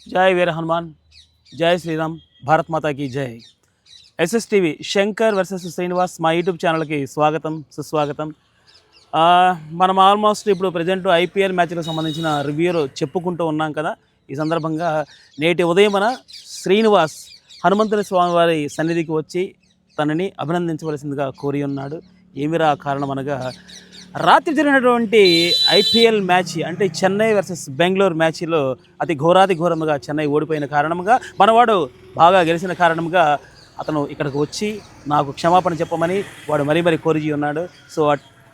జై వీర హనుమాన్, జై శ్రీరామ్, భారత్ మాతాకి జై. ఎస్ఎస్టీవీ శంకర్ వర్సెస్ శ్రీనివాస్ మా యూట్యూబ్ ఛానల్కి స్వాగతం, సుస్వాగతం. మనం ఆల్మోస్ట్ ఇప్పుడు ప్రజెంట్ ఐపీఎల్ మ్యాచ్లకు సంబంధించిన రివ్యూలో చెప్పుకుంటూ ఉన్నాం కదా. ఈ సందర్భంగా నేటి ఉదయమన శ్రీనివాస్ హనుమంతుని స్వామివారి సన్నిధికి వచ్చి తనని అభినందించవలసిందిగా కోరి ఉన్నాడు. ఏమిరా కారణం అనగా, రాత్రి జరిగినటువంటి ఐపీఎల్ మ్యాచ్ అంటే చెన్నై వర్సెస్ బెంగళూరు మ్యాచ్లో అతి ఘోరాతి ఘోరముగా చెన్నై ఓడిపోయిన కారణంగా, మనవాడు బాగా గెలిచిన కారణంగా అతను ఇక్కడికి వచ్చి నాకు క్షమాపణ చెప్పమని వాడు మరీ కోరి ఉన్నాడు. సో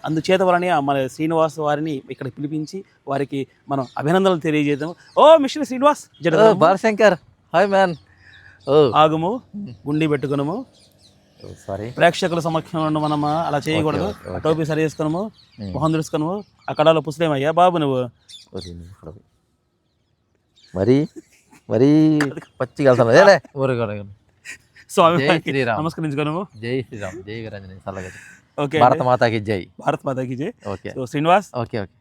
అందుచేత వలన మన శ్రీనివాస్ వారిని ఇక్కడ పిలిపించి వారికి మనం అభినందనలు తెలియజేద్దాం. ఓ mister Srinivas, Balashankar, hi man. ఆగుము, గుండి పెట్టుకునము. సారీ, ప్రేక్షకుల సమక్షంలో మనము అలా చేయకూడదు. టోపీ సరి చేసుకున్నాము, మొహం తుడుచుకున్నాము. ఆ కడాలో పుస్తలేమయ్యా బాబు నువ్వు మరి పచ్చిగా స్వామి నమస్కరించుకున్నాము. జై శ్రీరామ్, జై వీరాంజనేయ సల్లగా. ఓకే, భారత మాతాకి జై. భారత్ మాతాకి జై. ఓకే శ్రీనివాస్. Okay okay.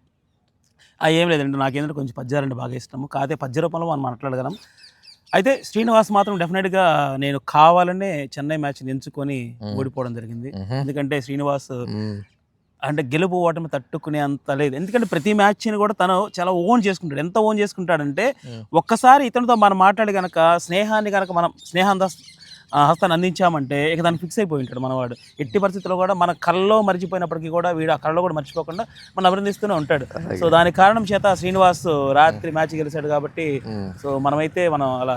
ఏం లేదండి, నాకేంటంటే కొంచెం పద్యాలంటే బాగా ఇష్టము. కాకపోతే పద్య రూపంలో మనం మాట్లాడగలం. అయితే శ్రీనివాస్ మాత్రం డెఫినెట్గా నేను కావాలనే చెన్నై మ్యాచ్ని ఎంచుకొని ఓడిపోవడం జరిగింది. ఎందుకంటే శ్రీనివాస్ అంటే గెలుపు ఓటమి తట్టుకునే అంత లేదు. ఎందుకంటే ప్రతి మ్యాచ్ని కూడా తను చాలా ఓన్ చేసుకుంటాడు. ఎంత ఓన్ చేసుకుంటాడంటే, ఒక్కసారి ఇతనితో మనం మాట్లాడి కనుక స్నేహాన్ని కనుక మనం హస్తాన్ని అందించామంటే ఇక దాన్ని ఫిక్స్ అయిపోయి ఉంటాడు మనవాడు. ఎట్టి పరిస్థితుల్లో కూడా మన కళ్ళలో మర్చిపోయినప్పటికీ కూడా వీడు ఆ కళ్ళలో కూడా మర్చిపోకుండా మనం అభినందిస్తూనే ఉంటాడు. సో దాని కారణం చేత శ్రీనివాస్ రాత్రి మ్యాచ్ గెలిచాడు కాబట్టి సో మనం అలా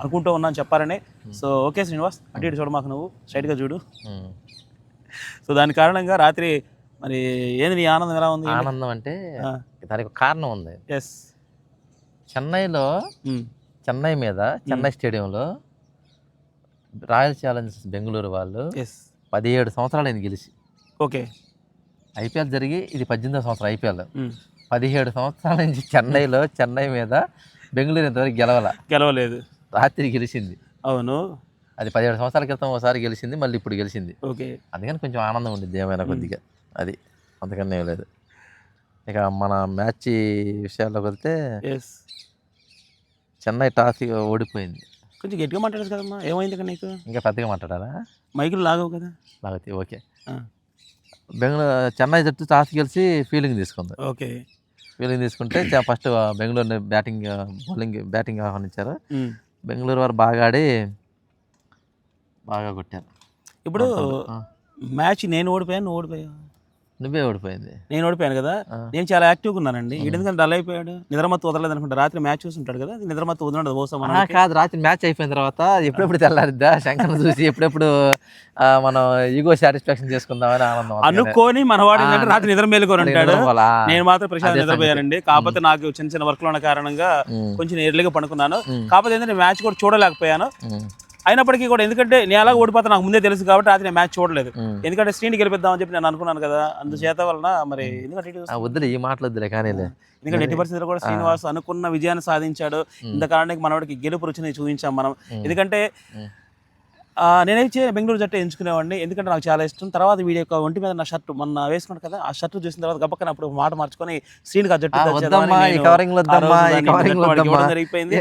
అనుకుంటూ ఉన్నాం చెప్పాలని. సో ఓకే శ్రీనివాస్, అటు ఇటు చూడు, మాకు నువ్వు స్ట్రైట్గా చూడు. సో దాని కారణంగా రాత్రి మరి ఏంది నీ ఆనందం ఎలా ఉంది? ఆనందం అంటే దానికి ఒక కారణం ఉంది. ఎస్, చెన్నైలో చెన్నై మీద చెన్నై స్టేడియంలో రాయల్ ఛాలెంజర్స్ బెంగళూరు వాళ్ళు 17 సంవత్సరాలు అయింది గెలిచి. ఓకే, ఐపీఎల్ జరిగి ఇది 18వ సంవత్సరం ఐపీఎల్. 17 సంవత్సరాల నుంచి చెన్నై మీద బెంగళూరు ఇంతవరకు గెలవలేదు. రాత్రి గెలిచింది. అవును, అది 17 సంవత్సరాల క్రితం ఒకసారి గెలిచింది, మళ్ళీ ఇప్పుడు గెలిచింది. ఓకే, అందుకని కొంచెం ఆనందం ఉండిద్ది ఏమైనా కొద్దిగా. అది అంతకన్నా ఏం లేదు. ఇక మన మ్యాచ్ విషయాల్లోకి వెళ్తే చెన్నై టాస్ ఓడిపోయింది. కొంచెం గట్టిగా మాట్లాడచ్చు కదమ్మా, ఏమైంది ఇక్కడ నీకు? ఇంకా పెద్దగా మాట్లాడాలా? మైకులు లాగవు కదా. లాగితే ఓకే. చెన్నై జట్టు టాస్ గెలిచి ఫీల్డింగ్ తీసుకుంది. ఓకే, ఫీల్డింగ్ తీసుకుంటే ఫస్ట్ బెంగళూరుని బ్యాటింగ్ ఆహ్వానించారు. బెంగళూరు వారు బాగా ఆడి బాగా కొట్టారు. ఇప్పుడు మ్యాచ్ నేను ఓడిపోయాను, నువ్వు ఓడిపోయావు. నువ్వే ఓడిపోయింది. నేను ఓడిపోయాను కదా. నేను చాలా యాక్టివ్గా ఉన్నానండి. ఎందుకంటే డల్ అయిపోయాడు, నిద్రమత్తు వదలలేదు అనుకుంటా. రాత్రి మ్యాచ్ చూస్తుంటాడు కదా, నిద్రమత్తు వదలడు కోసం కాదు. రాత్రి మ్యాచ్ అయిపోయిన తర్వాత ఎప్పుడెప్పుడు తెల్లారిద్దా శంకర్ చూసి ఎప్పుడెప్పుడు మనం ఈగో సాటిస్ఫాక్షన్ చేసుకుందామని ఆనందం అనుకోని మనవాడు ఏంటంటే రాత్రి నిద్ర మేలుకొని ఉంటాడు. నేను మాత్రం ప్రశాంత్ నిద్రపోయానండి. కాకపోతే నాకు చిన్న వర్క్లు ఉన్న కారణంగా కొంచెం ఎర్లీగా పడుకున్నాను. కాకపోతే ఏంటంటే మ్యాచ్ కూడా చూడలేకపోయాను. అయినప్పటికీ కూడా ఎందుకంటే నేను అలాగ ఓడిపోతా నాకు ముందే తెలుసు కాబట్టి రాత్రి నేను మ్యాచ్ చూడలేదు. ఎందుకంటే శ్రీని గెలిపిద్దామని చెప్పి నేను అనుకున్నాను కదా. అందుచేత వలన మరి వద్దులే ఈ మాటలు వద్దులే. కానీ ఎందుకంటే ఎట్టి పరిస్థితుల్లో కూడా శ్రీనివాస్ అనుకున్న విజయాన్ని సాధించాడు. ఇంత కారణానికి మనవాడికి గెలుపు రుచిని చూపించాం మనం. ఎందుకంటే నేనైతే బెంగళూరు జట్టు ఎంచుకునేవాడిని, ఎందుకంటే నాకు చాలా ఇష్టం. తర్వాత వీడి యొక్క ఒంటి మీద నా షర్ట్ మొన్న వేసుకున్నాడు కదా, ఆ షర్ట్ చూసిన తర్వాత గబక్కన అప్పుడు మాట మార్చుకొని శ్రీనికి ఆ జట్టు జరిగిపోయింది.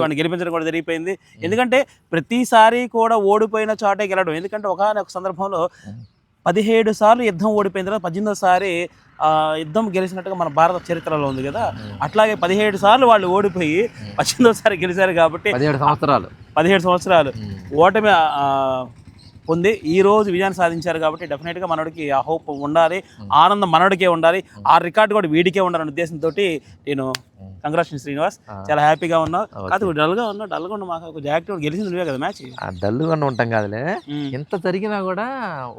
వాడిని గెలిపించడం కూడా జరిగిపోయింది. ఎందుకంటే ప్రతిసారి కూడా ఓడిపోయిన చోటే గెలడం. ఎందుకంటే ఒకనొక సందర్భంలో 17 సార్లు యుద్ధం ఓడిపోయిన తర్వాత 18వ యుద్ధం గెలిచినట్టుగా మన భారత చరిత్రలో ఉంది కదా. అట్లాగే 17 సార్లు వాళ్ళు ఓడిపోయి 18వ గెలిచారు కాబట్టి 17 సంవత్సరాలు ఓటమి పొంది ఈ రోజు విజయాన్ని సాధించారు. కాబట్టి డెఫినెట్గా మనోడికి ఆ హోప్ ఉండాలి, ఆనందం మనోడికే ఉండాలి, ఆ రికార్డు కూడా వీడికే ఉండాలనే ఉద్దేశంతో నేను కంగ్రాచులేషన్ శ్రీనివాస్, చాలా హ్యాపీగా ఉన్నావు. కాదు డల్గా ఉన్నా మాకు కొంచెం యాక్టివ్ గెలిచింది నువ్వే కదా మ్యాచ్. డల్గా ఉంటాం కాదులే, ఎంత జరిగినా కూడా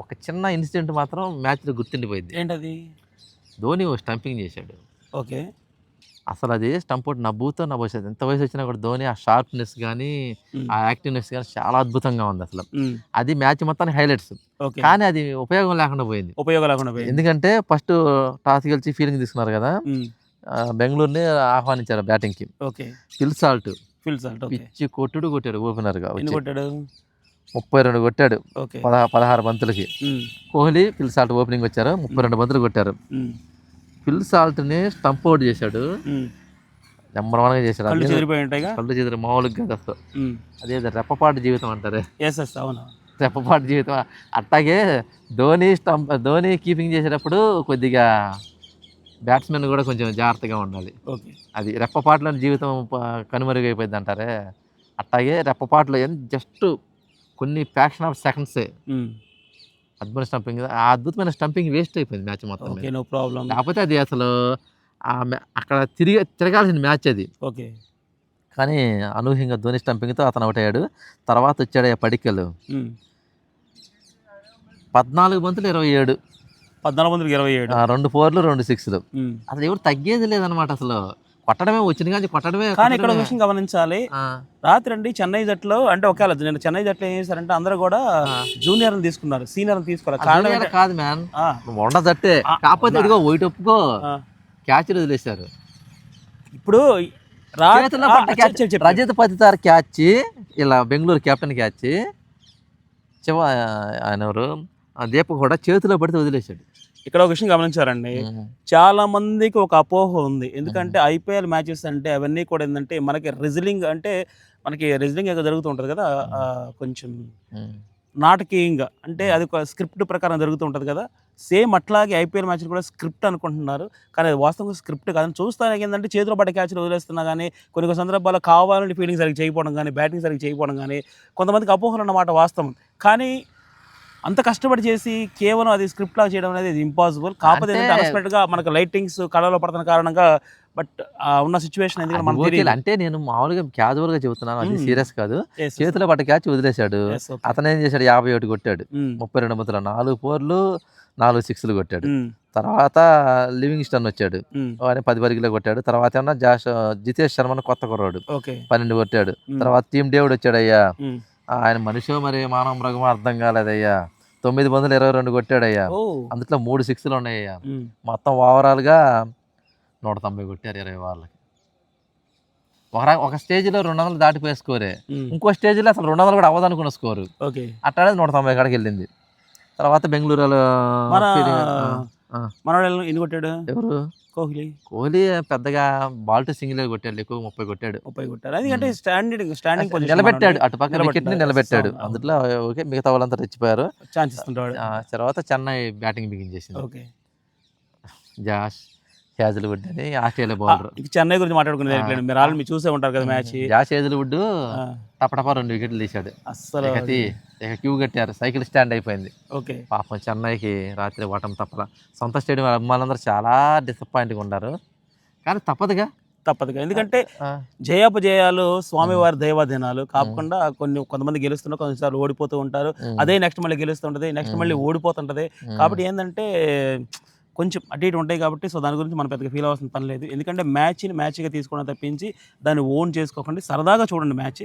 ఒక చిన్న ఇన్సిడెంట్ మాత్రం మ్యాచ్లో గుర్తుండిపోయింది. ఏంటది? ధోని స్టంపింగ్ చేశాడు. ఓకే, అసలు అది స్టంప్ అవుట్ నవ్వుతో నవ్వేసేది. ఎంత వయసు వచ్చినా కూడా ధోని ఆ షార్ప్నెస్ కానీ ఆ యాక్టివ్నెస్ కానీ చాలా అద్భుతంగా ఉంది. అసలు అది మ్యాచ్ మొత్తానికి హైలైట్స్. కానీ అది ఉపయోగం లేకుండా పోయింది. ఎందుకంటే ఫస్ట్ టాస్ గెలిచి ఫీల్డింగ్ తీసుకున్నారు కదా, బెంగళూరుని ఆహ్వానించారు బ్యాటింగ్ కి. ఫిల్ సాల్ట్ పిచ్చి కొట్టాడు ఓపెనర్ గా. 32 కొట్టాడు 16 బంతులకి. కోహ్లీ ఫిల్ సాల్ట్ ఓపెనింగ్ వచ్చారు, 32 బంతులు కొట్టారు. ఫిల్ సాల్ట్ని స్టంప్ అవుట్ చేశాడు. నెంబర్ వన్గా చేశాడు. కళ్ళు అదే చెదిరిపోయి ఉంటాయిగా. కళ్ళు చెదిరి మామూలుగా కాదు అసలు. ఉమ్. అదే రెప్పపాటు జీవితం అంటారే, ఎస్ ఎస్ అవును. రెప్పపాటు జీవితం. అట్టాగే ధోని కీపింగ్ చేసేటప్పుడు కొద్దిగా బ్యాట్స్మెన్ కూడా కొంచెం జాగ్రత్తగా ఉండాలి. ఓకే. అది రెప్పపాటులో జీవితం కనుమరుగైపోయింది అంటారే, అట్టాగే రెప్పపాటులో జస్ట్ కొన్ని ఫ్యాక్షన్ ఆఫ్ సెకండ్సే ఉమ్. అద్భుత స్టంపింగ్. ఆ అద్భుతమైన స్టంపింగ్ వేస్ట్ అయిపోయింది మ్యాచ్ మొత్తం మీద. Okay no problem. కాకపోతే అది అసలు అక్కడ తిరగాల్సిన మ్యాచ్ అది. ఓకే. కానీ అనూహ్యంగా ధోని స్టంపింగ్తో అతను అవుట్ అయ్యాడు. తర్వాత వచ్చాడు పడిక్కలు, ఉమ్. 14 బంతులు 27, 14 మందికి 27. 2 4లు 2 6లు. ఉమ్. అసలు ఎవరు తగ్గేది లేదనమాట. అసలు కొట్టడమే వచ్చింది కానీ కొట్టడమే. కానీ ఇక్కడ ఒక విషయం గమనించాలి, రాత్రి అండి చెన్నై జట్టులో అంటే ఒకేలా నేను చెన్నై జట్లో ఏం చేశారంటే అందరూ కూడా జూనియర్ని తీసుకున్నారు, సీనియర్ని తీసుకోవాలి. కారణం కాదు మ్యాన్, వండ జట్టే. కాకపోతే ఇదిగో ఒకటి ఒప్పుకో, క్యాచ్లు వదిలేశారు. ఇప్పుడు రజత్ పతిదార్ క్యాచ్, ఇలా బెంగళూరు కెప్టెన్ క్యాచ్, ఆయన ఎవరు దీపక్ కూడా చేతిలో పడితే వదిలేశాడు. ఇక్కడ ఒక విషయం గమనించారండి, చాలా మందికి ఒక అపోహ ఉంది. ఎందుకంటే ఐపీఎల్ మ్యాచెస్ అంటే అవన్నీ కూడా ఏంటంటే మనకి రెజ్లింగ్ జరుగుతూ ఉంటుంది కదా, కొంచెం నాటకీయంగా, అంటే అది ఒక స్క్రిప్ట్ ప్రకారం జరుగుతూ ఉంటుంది కదా. సేమ్ అట్లాగే ఐపీఎల్ మ్యాచ్లు కూడా స్క్రిప్ట్ అనుకుంటున్నారు, కానీ అది వాస్తవంగా స్క్రిప్ట్ కాదని. చూస్తానికి ఏంటంటే చేతిలో పడ్డ క్యాచ్లు వదిలేస్తున్నా కానీ కొన్ని సందర్భాల్లో కావాలని ఫీల్డింగ్ సరిగ్గా చేయకపోవడం కానీ బ్యాటింగ్ సరిగ్గా చేయకపోవడం కానీ కొంతమందికి అపోహలు అన్నమాట వాస్తవం. కానీ అంత కష్టపడి చేసి కేవలం అది స్క్రిప్ట్ లా చేయడం అనేది ఇంపాసిబుల్. కాకపోతే అన్ఎక్స్పెక్టెడ్గా మనకు లైటింగ్స్ కళలో పడుతున్న కారణంగా బట్ ఉన్న సిచ్యువేషన్ ఎందుకంటే మనకు తెలియదు. అంటే నేను మామూలుగా క్యాజువల్ గా చెబుతున్నాను, అది సీరియస్ కాదు. చేతిలో పడ్డ క్యాచ్ వదిలేశాడు. అతను ఏం చేశాడు, 51 కొట్టాడు, 32 బంతులు, 4 4లు 4 6లు కొట్టాడు. తర్వాత లివింగ్స్టన్ వచ్చాడు, 10 పరిగిలో కొట్టాడు. తర్వాత ఏమన్నా జితేష్ శర్మను కొత్త కుర్రాడు 12 కొట్టాడు. తర్వాత టీమ్ డేవిడ్ వచ్చాడు. అయ్యా ఆయన మనిషి మరి మానవ మృగమో అర్థం కాలేదయ్యా, 9 బంతులు 22 కొట్టాడయ్యా. అందులో 3 6లు ఉన్నాయ్యా. మొత్తం ఓవరాల్ గా 190 కొట్టారు 20 వాళ్ళకి. ఒక స్టేజ్లో 200 దాటిపోయే స్కోరే, ఇంకో స్టేజ్లో అసలు 200 కూడా అవ్వదనుకున్న స్కోరు. అట్లా 190 కాడికి వెళ్ళింది. తర్వాత బెంగళూరు ఎన్ని కొట్టాడు, ఎవరు, కోహ్లీ పెద్దగా బాల్ టు సింగిల్ కొట్టాడు, ఎక్కువ 30 కొట్టాడు. ఎందుకంటే స్టాండింగ్ నిలబెట్టాడు, అటు పక్కన వికెట్ ని నిలబెట్టాడు. అందులో ఓకే, మిగతా వాళ్ళంతా రెచ్చిపోయారు. తర్వాత చెన్నై బ్యాటింగ్ బిగిన్ చేసింది. జాష్ హేజల్వుడ్ అని ఆస్ట్రేలియా బౌలర్. చెన్నై గురించి మాట్లాడుకునేది మీరు చూసే ఉంటారు కదా మ్యాచ్. జాష్ హేజల్వుడ్ టపటపా 2 వికెట్లు తీశాడు. అసలు క్యూ కట్టారు, సైకిల్ స్టాండ్ అయిపోయింది. ఓకే, పాపం చెన్నైకి రాత్రి ఓటమి తప్పల. సొంత స్టేడియం అభిమానులందరూ చాలా డిసప్పాయింట్గా ఉన్నారు. కానీ తప్పదుగా, ఎందుకంటే జయాపజయాలు స్వామివారి దైవాధీనాలు కాకుండా కొంతమంది గెలుస్తున్నారు, కొన్నిసార్లు ఓడిపోతూ ఉంటారు. అదే నెక్స్ట్ మళ్ళీ గెలుస్తుంటది, నెక్స్ట్ మళ్ళీ ఓడిపోతుంటది. కాబట్టి ఏంటంటే కొంచెం అటు ఇటు ఉంటాయి. కాబట్టి సో దాని గురించి మనం పెద్దగా ఫీల్ అవ్వాల్సిన పని లేదు. ఎందుకంటే మ్యాచ్గా తీసుకోవడం తప్పించి దాన్ని ఓన్ చేసుకోకండి, సరదాగా చూడండి మ్యాచ్.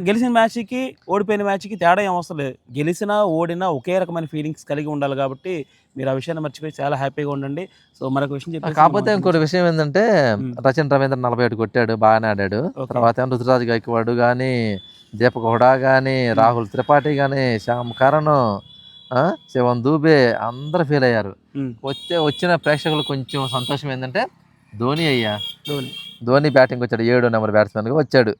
గెలిచిన మ్యాచ్కి ఓడిపోయిన మ్యాచ్కి తేడా ఏం అవసరం లేదు. గెలిచినా ఓడినా ఒకే రకమైన ఫీలింగ్స్ కలిగి ఉండాలి. కాబట్టి మీరు ఆ విషయాన్ని మర్చిపోయి చాలా హ్యాపీగా ఉండండి. సో మరొక విషయం చెప్పి, కాకపోతే ఇంకోటి విషయం ఏంటంటే రచిన్ రవీంద్ర 41 కొట్టాడు, బాగానే ఆడాడు. తర్వాత రుతురాజ్ గైక్వాడ్ కానీ, దీపక్ హుడా కానీ, రాహుల్ త్రిపాఠి కానీ, శ్యామ్ కరణ్, శివన్ దూబే అందరూ ఫీల్ అయ్యారు. వచ్చిన ప్రేక్షకులు కొంచెం సంతోషం ఏంటంటే ధోని బ్యాటింగ్ వచ్చాడు, 7వ నెంబర్ బ్యాట్స్మెన్ గా వచ్చాడు.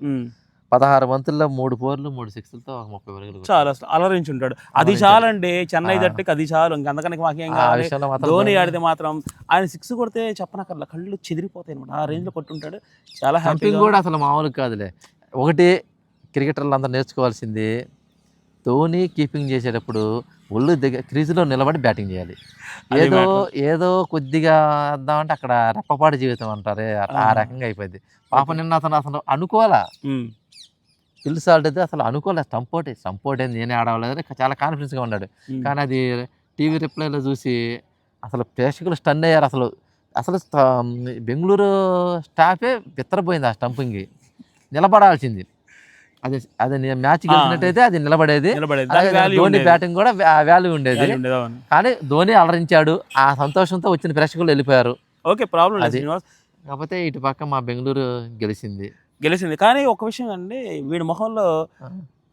16 బంతుల్లో 3 4లు 3 6లతో 30 పరుగులు చాలా అలరించి ఉంటాడు. అది చాలండి చెన్నై జట్టుకి, అది చాలు. ఇంకంతకనికి మాకేం కావాలి. ధోని ఆడితే మాత్రం ఆయన 6 కొడితే చెప్పనక్కర్లా, కళ్ళు చెదిరిపోతాయి అనమాట. ఆ రేంజ్ లో కొట్టుంటాడు. చాలా హ్యాపీ కూడా అసలు మామూలు కాదులే. ఒకటి క్రికెటర్లు అందరూ నేర్చుకోవాల్సింది, ధోని కీపింగ్ చేసేటప్పుడు ఒళ్ళు దగ్గర క్రీజులో నిలబడి బ్యాటింగ్ చేయాలి. ఏదో కొద్దిగా వద్దామంటే అక్కడ రెప్పపాటు జీవితం అంటారే, ఆ రకంగా అయిపోయింది. పాప నిన్న అతను అనుకోవాలా, ఫిల్ సాల్ట్ అయితే అసలు అనుకోలే. స్టంపోట్ నేనే ఆడవలేదని చాలా కాన్ఫిడెన్స్గా ఉన్నాడు. కానీ అది టీవీ రిప్లైలో చూసి అసలు ప్రేక్షకులు స్టన్ అయ్యారు. అసలు బెంగళూరు స్టాఫే బిత్తరపోయింది ఆ స్టంపింగ్కి. నిలబడాల్సింది, అది మ్యాచ్ గెలిచినట్టయితే అది నిలబడేది. ధోని బ్యాటింగ్ కూడా వాల్యూ ఉండేది. కానీ ధోని అలరించాడు, ఆ సంతోషంతో వచ్చిన ప్రేక్షకులు వెళ్ళిపోయారు. ఓకే, ప్రాబ్లం లేదు. కాకపోతే ఇటు పక్క మా బెంగళూరు గెలిచింది. కానీ ఒక విషయం అండి, వీడి మొహంలో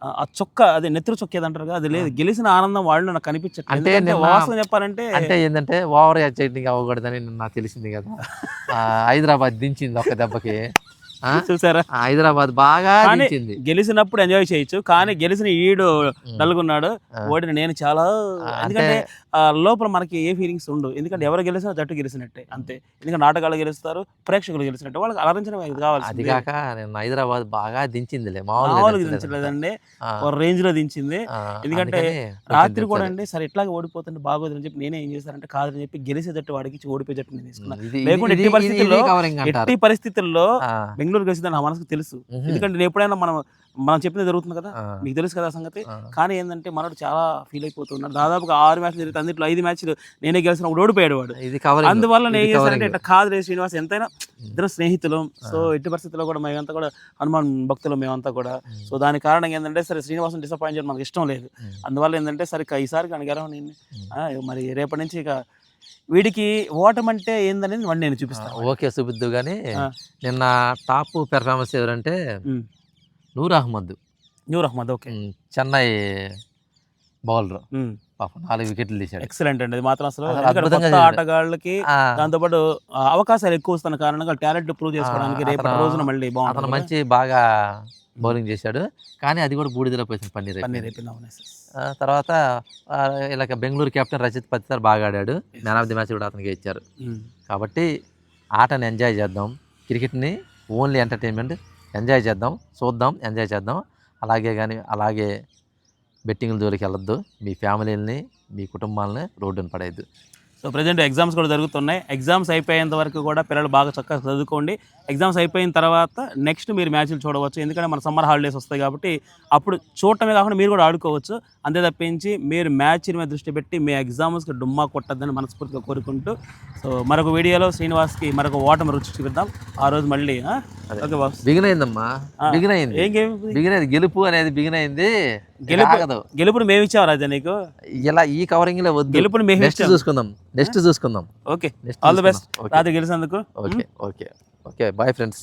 ఆ చొక్క అదే నెత్తురు చొక్క ఏదంటారు కదా, అది లేదు. గెలిచిన ఆనందం వాళ్ళు నాకు కనిపించట్లేదు. అంటే ఎందుకంటే నిన్న వాస్తవం చెప్పాలంటే అంటే ఏంటంటే ఓవర్ యాక్టింగ్ అవ్వకూడదని నాకు తెలిసింది కదా. హైదరాబాద్ దించింది ఒక దెబ్బకి. చూసారా, హైదరాబాద్ బాగా కానీ దించింది. గెలిచినప్పుడు ఎంజాయ్ చేయొచ్చు, కానీ గెలిచిన ఈడు నలుగున్నాడు, ఓడిన నేను చాలా, ఎందుకంటే లోపల మనకి ఏ ఫీలింగ్స్ ఉండవు. ఎందుకంటే ఎవరు గెలిచినా జట్టు గెలిచినట్టే అంతే. ఎందుకంటే నాటకాలు గెలుస్తారు, ప్రేక్షకులు గెలిచినట్టే, వాళ్ళకి అలరించడం అది కావాల్సింది. కాక నేను హైదరాబాద్ బాగా దించిందిలే, మామూలుగా మామూలుగా దించలేదండి, ఒక రేంజ్ లో దించింది. ఎందుకంటే రాత్రి కూడా అండి సరే ఇట్లాగే ఓడిపోతుంటే బాగోదని చెప్పి నేనే ఏం చేశానంటే కాదని చెప్పి గెలిచే జట్టు వాడికి ఇచ్చి ఓడిపోయే జట్టు నేను తీసుకున్నాను. లేకుంటే ఎట్టి పరిస్థితుల్లో బెంగళూరు గెలిచిందని నా మనసుకు తెలుసు. ఎందుకంటే నేను ఎప్పుడైనా మనం చెప్పింది జరుగుతుంది కదా, మీకు తెలుసు కదా ఆ సంగతి. కానీ ఏంటంటే మనోడు చాలా ఫీల్ అయిపోతున్నాడు. దాదాపుగా 6 మ్యాచ్లు జరిగితే అందులో 5 మ్యాచ్లు నేనే గెలిచిన, ఓడిపోయాడు వాడు. అందువల్ల నేను ఏం చేశానంటే ఇట్లా కాదు రే శ్రీనివాస్, ఎంతైనా ఇద్దరు స్నేహితులు, సో ఎట్టి పరిస్థితుల్లో కూడా మేమంతా కూడా హనుమాన్ భక్తులు మేమంతా కూడా. సో దాని కారణంగా ఏంటంటే సరే శ్రీనివాసం డిసప్పాయింట్ చేయడం మనకు ఇష్టం లేదు. అందువల్ల ఏంటంటే సరే ఈసారి కనుగరం నేను మరి రేపటి నుంచి ఇక వీడికి ఓటమంటే ఏందనేది నేను చూపిస్తాను. ఓకే చూపిద్దు కానీ నిన్న టాప్ పెర్ఫార్మెన్స్ ఎవరంటే నూర్ అహ్మద్. ఓకే, చెన్నై బౌలర్, పాపం 4 వికెట్లు తీశాడు. ఎక్సలెంట్ అండి, అది మాత్రం అసలు కొత్త ఆటగాళ్ళకి దాంతోపాటు అవకాశాలు ఎక్కువ వస్తున్న కారణంగా టాలెంట్ ప్రూవ్ చేసుకోవడానికి రేపటి రోజున మళ్ళీ బాగుంటుంది. మంచి బాగా బౌలింగ్ చేశాడు, కానీ అది కూడా బూడిదలో పోయింది, పన్నీర్ అయిపోయింది. తర్వాత ఇలా బెంగళూరు కెప్టెన్ రజిత్ పతిదార్ బాగా ఆడాడు, మ్యాన్ ఆఫ్ ది మ్యాచ్ కూడా అతనికి ఇచ్చారు. కాబట్టి ఆటని ఎంజాయ్ చేద్దాం, క్రికెట్ని ఓన్లీ ఎంటర్టైన్మెంట్ ఎంజాయ్ చేద్దాం, చూద్దాం, ఎంజాయ్ చేద్దాం. అలాగే బెట్టింగ్ల జోలికి వెళ్ళొద్దు, మీ ఫ్యామిలీని మీ కుటుంబాలని రోడ్డున పడేయద్దు. సో ప్రజెంట్ ఎగ్జామ్స్ కూడా జరుగుతున్నాయి. ఎగ్జామ్స్ అయిపోయేంత వరకు కూడా పిల్లలు బాగా చక్కగా చదువుకోండి. ఎగ్జామ్స్ అయిపోయిన తర్వాత నెక్స్ట్ మీరు మ్యాచ్లు చూడవచ్చు. ఎందుకంటే మన సమ్మర్ హాలిడేస్ వస్తాయి కాబట్టి అప్పుడు చూడటమే కాకుండా మీరు కూడా ఆడుకోవచ్చు. అంతే తప్పించి మీరు మ్యాచ్ మీద దృష్టి పెట్టి మీ ఎగ్జామ్స్కి డుమ్మా కొట్టద్దని మనస్ఫూర్తిగా కోరుకుంటూ, సో మరొక వీడియోలో శ్రీనివాస్కి మరొక ఓటమి రుచి చూపిద్దాం. ఆ రోజు మళ్ళీ ఓకే బాస్, బిగిన్ అయిందమ్మా, ఏం గేమ్ బిగిన్ అయింది, గెలుపు అనేది బిగిన్ అయింది. గెలుపుని మేము ఇచ్చాం రాజా నీకు, ఇలా ఈ కవరింగ్ లో గెలుపుని మేము నెక్స్ట్ చూసుకుందాం. ఓకే, ఆల్ ది బెస్ట్ రాత్రి గెలిచినందుకు. Okay, bye friends.